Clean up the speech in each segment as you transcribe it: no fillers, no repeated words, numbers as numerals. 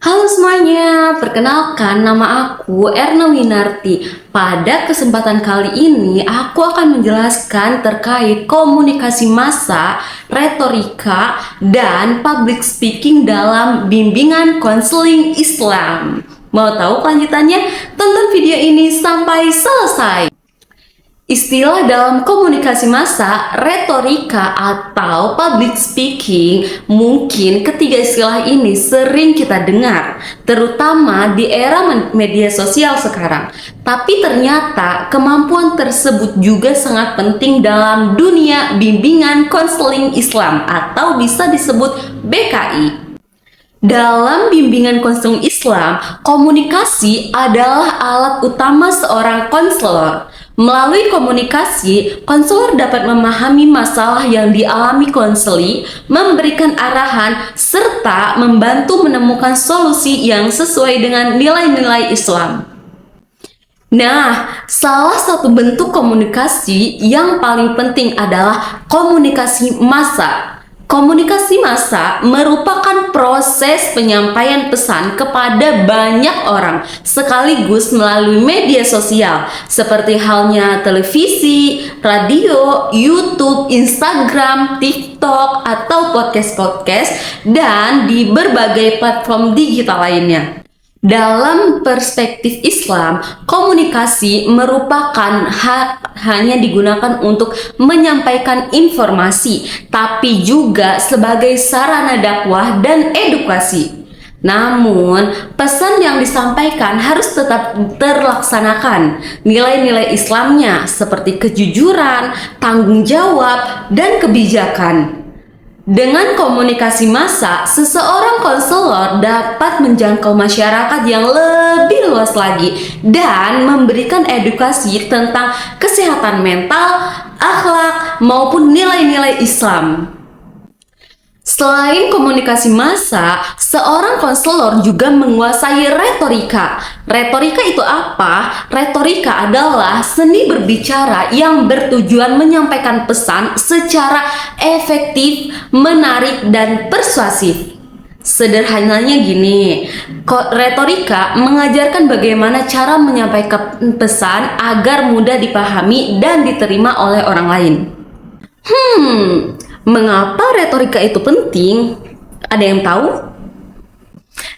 Halo semuanya, perkenalkan nama aku Erna Winarti. Pada kesempatan kali ini aku akan menjelaskan terkait komunikasi massa, retorika, dan public speaking dalam bimbingan konseling Islam. Mau tahu kelanjutannya? Tonton video ini sampai selesai. Istilah dalam komunikasi massa, retorika atau public speaking, mungkin ketiga istilah ini sering kita dengar, terutama di era media sosial sekarang. Tapi ternyata kemampuan tersebut juga sangat penting dalam dunia bimbingan konseling Islam atau bisa disebut BKI. Dalam bimbingan konseling Islam, komunikasi adalah alat utama seorang konselor. Melalui komunikasi, konselor dapat memahami masalah yang dialami konseli, memberikan arahan, serta membantu menemukan solusi yang sesuai dengan nilai-nilai Islam. Nah, salah satu bentuk komunikasi yang paling penting adalah komunikasi massa. Komunikasi massa merupakan proses penyampaian pesan kepada banyak orang sekaligus melalui media sosial seperti halnya televisi, radio, YouTube, Instagram, TikTok, atau podcast-podcast dan di berbagai platform digital lainnya. Dalam perspektif Islam, komunikasi merupakan hanya digunakan untuk menyampaikan informasi, tapi juga sebagai sarana dakwah dan edukasi. Namun, pesan yang disampaikan harus tetap terlaksanakan. Nilai-nilai Islamnya seperti kejujuran, tanggung jawab, dan kebijakan. Dengan komunikasi massa, seseorang konselor dapat menjangkau masyarakat yang lebih luas lagi dan memberikan edukasi tentang kesehatan mental, akhlak, maupun nilai-nilai Islam. Selain komunikasi massa, seorang konselor juga menguasai retorika. Retorika itu apa? Retorika adalah seni berbicara yang bertujuan menyampaikan pesan secara efektif, menarik, dan persuasif. Sederhananya gini, retorika mengajarkan bagaimana cara menyampaikan pesan agar mudah dipahami dan diterima oleh orang lain. Mengapa retorika itu penting? Ada yang tahu?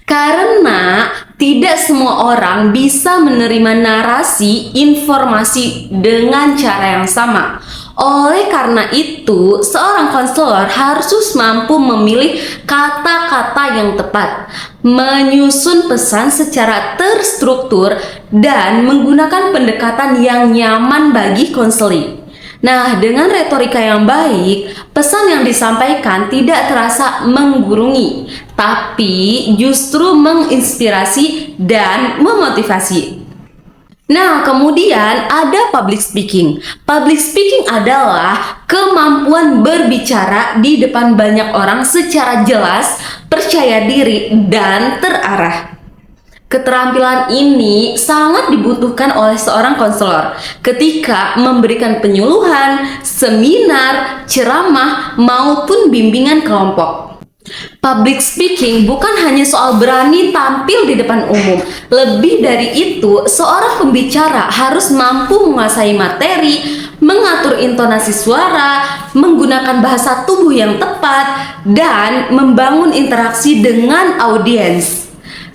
Karena tidak semua orang bisa menerima narasi informasi dengan cara yang sama. Oleh karena itu, seorang konselor harus mampu memilih kata-kata yang tepat, menyusun pesan secara terstruktur, dan menggunakan pendekatan yang nyaman bagi konseli. Nah, dengan retorika yang baik, pesan yang disampaikan tidak terasa menggurungi, tapi justru menginspirasi dan memotivasi. Nah, kemudian ada public speaking. Public speaking adalah kemampuan berbicara di depan banyak orang secara jelas, percaya diri, dan terarah. Keterampilan ini sangat dibutuhkan oleh seorang konselor ketika memberikan penyuluhan, seminar, ceramah, maupun bimbingan kelompok. Public speaking bukan hanya soal berani tampil di depan umum. Lebih dari itu, seorang pembicara harus mampu menguasai materi, mengatur intonasi suara, menggunakan bahasa tubuh yang tepat, dan membangun interaksi dengan audiens.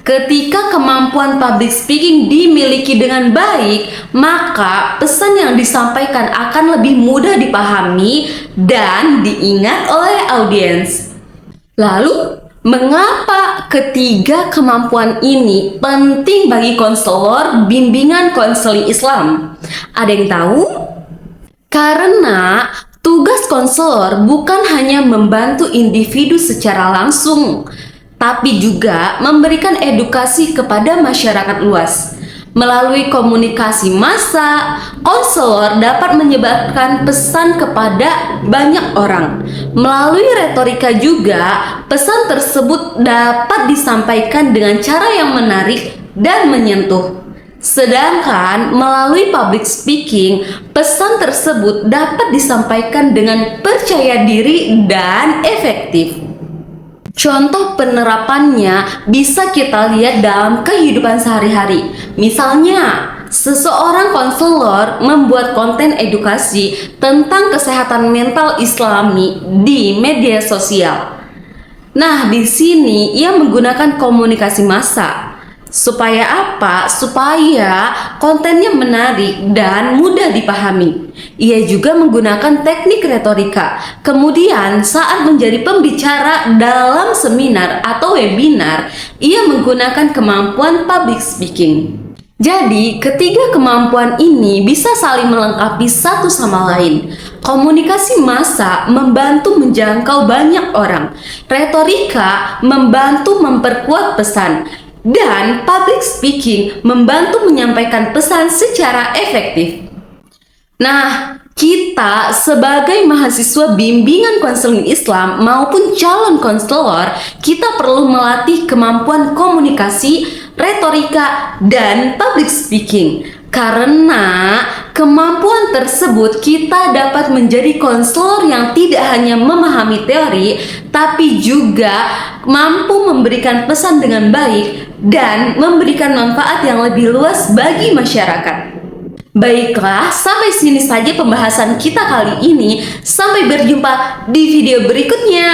Ketika kemampuan public speaking dimiliki dengan baik, maka pesan yang disampaikan akan lebih mudah dipahami dan diingat oleh audiens. Lalu, mengapa ketiga kemampuan ini penting bagi konselor bimbingan konseling Islam? Ada yang tahu? Karena tugas konselor bukan hanya membantu individu secara langsung, tapi juga memberikan edukasi kepada masyarakat luas. Melalui komunikasi massa, konselor dapat menyebarkan pesan kepada banyak orang. Melalui retorika juga, pesan tersebut dapat disampaikan dengan cara yang menarik dan menyentuh. Sedangkan melalui public speaking, pesan tersebut dapat disampaikan dengan percaya diri dan efektif. Contoh penerapannya bisa kita lihat dalam kehidupan sehari-hari. Misalnya, seseorang konselor membuat konten edukasi tentang kesehatan mental Islami di media sosial. Nah, di sini ia menggunakan komunikasi massa. Supaya apa? Supaya kontennya menarik dan mudah dipahami. Ia juga menggunakan teknik retorika. Kemudian, saat menjadi pembicara dalam seminar atau webinar, ia menggunakan kemampuan public speaking. Jadi, ketiga kemampuan ini bisa saling melengkapi satu sama lain. Komunikasi massa membantu menjangkau banyak orang. Retorika membantu memperkuat pesan. Dan public speaking membantu menyampaikan pesan secara efektif. Nah, kita sebagai mahasiswa bimbingan konseling Islam maupun calon konselor, kita perlu melatih kemampuan komunikasi, retorika, dan public speaking. Karena kemampuan tersebut kita dapat menjadi konselor yang tidak hanya memahami teori, tapi juga mampu memberikan pesan dengan baik dan memberikan manfaat yang lebih luas bagi masyarakat. Baiklah, sampai sini saja pembahasan kita kali ini. Sampai berjumpa di video berikutnya.